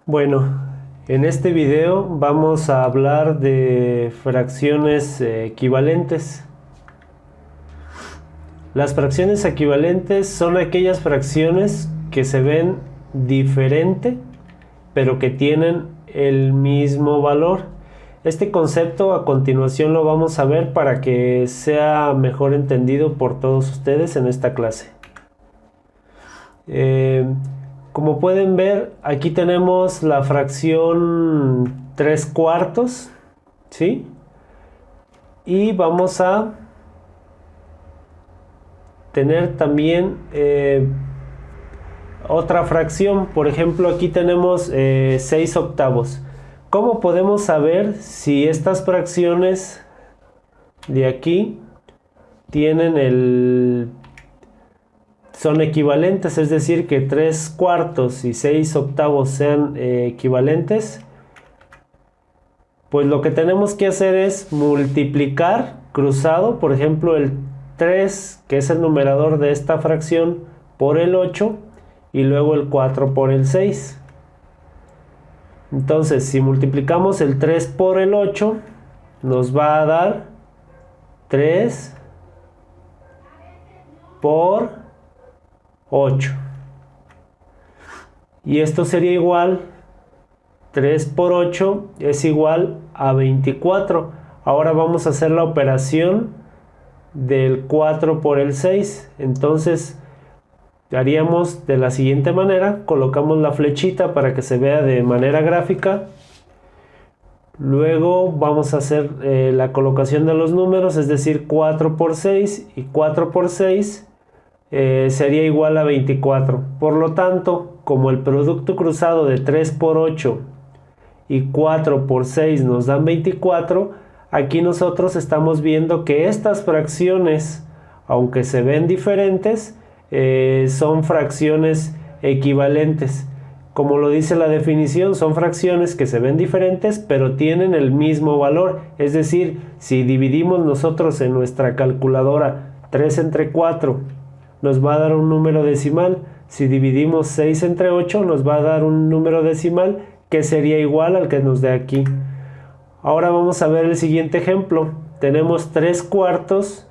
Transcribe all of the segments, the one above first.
Bueno, en este video vamos a hablar de fracciones equivalentes. Las fracciones equivalentes son aquellas fracciones que se ven diferente, pero que tienen el mismo valor. Este concepto a continuación lo vamos a ver para que sea mejor entendido por todos ustedes en esta clase. Como pueden ver, aquí tenemos la fracción 3/4, ¿sí? Y vamos a tener también otra fracción. Por ejemplo, aquí tenemos 6/8. ¿Cómo podemos saber si estas fracciones de aquí son equivalentes? Es decir, que 3/4 y 6/8 sean equivalentes. Pues lo que tenemos que hacer es multiplicar cruzado, por ejemplo, el 3, que es el numerador de esta fracción, por el 8 y luego el 4 por el 6. Entonces, si multiplicamos el 3 por el 8, nos va a dar 3 por 8. Y esto sería igual, 3 por 8 es igual a 24. Ahora vamos a hacer la operación del 4 por el 6. Entonces haríamos de la siguiente manera: colocamos la flechita para que se vea de manera gráfica. Luego vamos a hacer la colocación de los números, es decir, 4 por 6 y 4 por 6 sería igual a 24. Por lo tanto, como el producto cruzado de 3 por 8 y 4 por 6 nos dan 24, aquí nosotros estamos viendo que estas fracciones, aunque se ven diferentes, son fracciones equivalentes. Como lo dice la definición, son fracciones que se ven diferentes pero tienen el mismo valor. Es decir, si dividimos nosotros en nuestra calculadora 3 entre 4, nos va a dar un número decimal. Si dividimos 6 entre 8, nos va a dar un número decimal que sería igual al que nos dé aquí. Ahora vamos a ver el siguiente ejemplo. Tenemos 3/4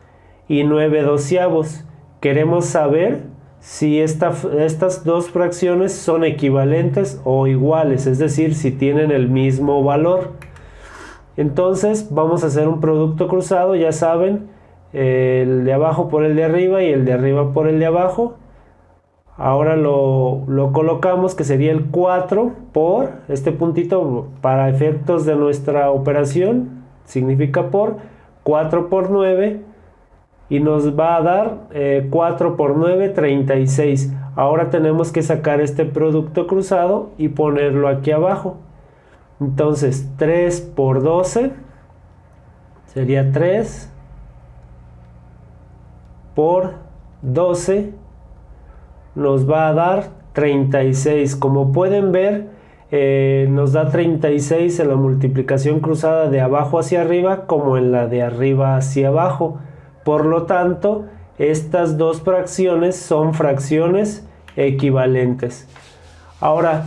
y 9/12. Queremos saber si estas dos fracciones son equivalentes o iguales, es decir, si tienen el mismo valor. Entonces vamos a hacer un producto cruzado, ya saben, el de abajo por el de arriba y el de arriba por el de abajo. Ahora lo colocamos, que sería el 4 por este puntito, para efectos de nuestra operación significa por 4 por 9, y nos va a dar 4 por 9, 36. Ahora tenemos que sacar este producto cruzado y ponerlo aquí abajo. Entonces 3 por 12 sería 3 por 12, nos va a dar 36. Como pueden ver, nos da 36 en la multiplicación cruzada de abajo hacia arriba como en la de arriba hacia abajo. Por lo tanto, estas dos fracciones son fracciones equivalentes. Ahora,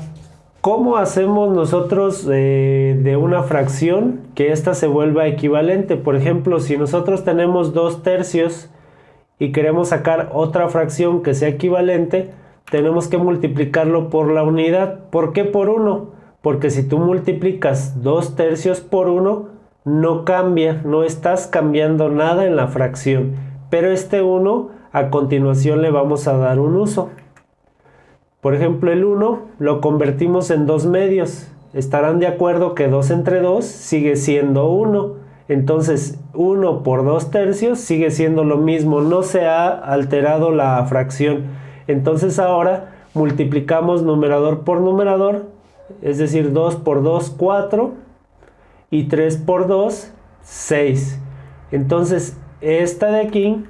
¿cómo hacemos nosotros de una fracción que ésta se vuelva equivalente? Por ejemplo, si nosotros tenemos 2/3 y queremos sacar otra fracción que sea equivalente, tenemos que multiplicarlo por la unidad. ¿Por qué por 1? Porque si tú multiplicas 2/3 por 1, no cambia, no estás cambiando nada en la fracción. Pero este 1, a continuación le vamos a dar un uso. Por ejemplo, el 1 lo convertimos en 2 medios. Estarán de acuerdo que 2 entre 2 sigue siendo 1. Entonces 1 por 2/3 sigue siendo lo mismo, no se ha alterado la fracción. Entonces ahora multiplicamos numerador por numerador, es decir, 2 por 2, 4, y 3 por 2, 6. Entonces esta de aquí,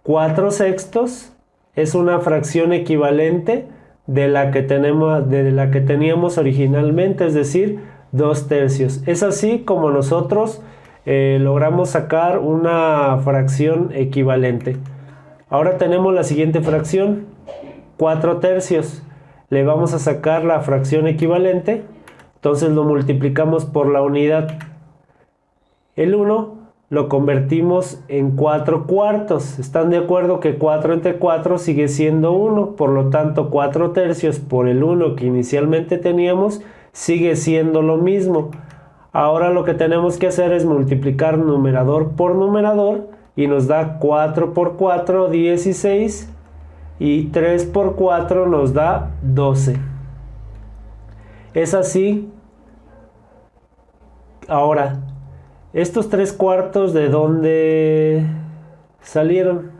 4/6, es una fracción equivalente de la que teníamos originalmente, es decir, 2/3. Es así como nosotros logramos sacar una fracción equivalente. Ahora tenemos la siguiente fracción, 4/3. le vamos a sacar la fracción equivalente, entonces lo multiplicamos por la unidad. El 1 lo convertimos en 4 cuartos. ¿Están de acuerdo que 4 entre 4 sigue siendo 1? Por lo tanto, 4 tercios por el 1 que inicialmente teníamos sigue siendo lo mismo. Ahora lo que tenemos que hacer es multiplicar numerador por numerador y nos da 4 por 4, 16, y 3 por 4 nos da 12. Es así. Ahora, ¿estos 3 cuartos de dónde salieron?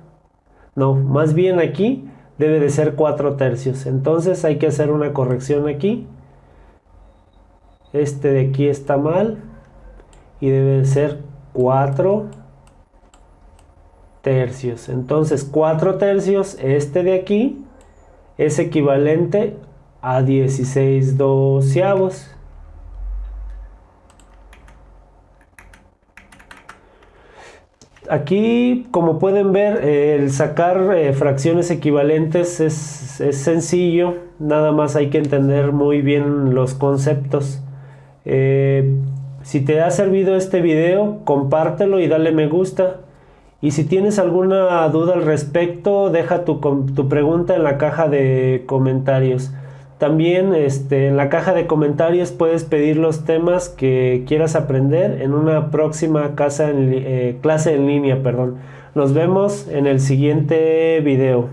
No, más bien aquí debe de ser 4 tercios. Entonces hay que hacer una corrección aquí. Este de aquí está mal y debe de ser 4 tercios. Entonces 4 tercios, este de aquí, es equivalente a 16 doceavos. Aquí, como pueden ver, el sacar fracciones equivalentes es sencillo, nada más hay que entender muy bien los conceptos. Si te ha servido este video, compártelo y dale me gusta. Y si tienes alguna duda al respecto, deja tu pregunta en la caja de comentarios. También en la caja de comentarios puedes pedir los temas que quieras aprender en una próxima clase en línea. Nos vemos en el siguiente video.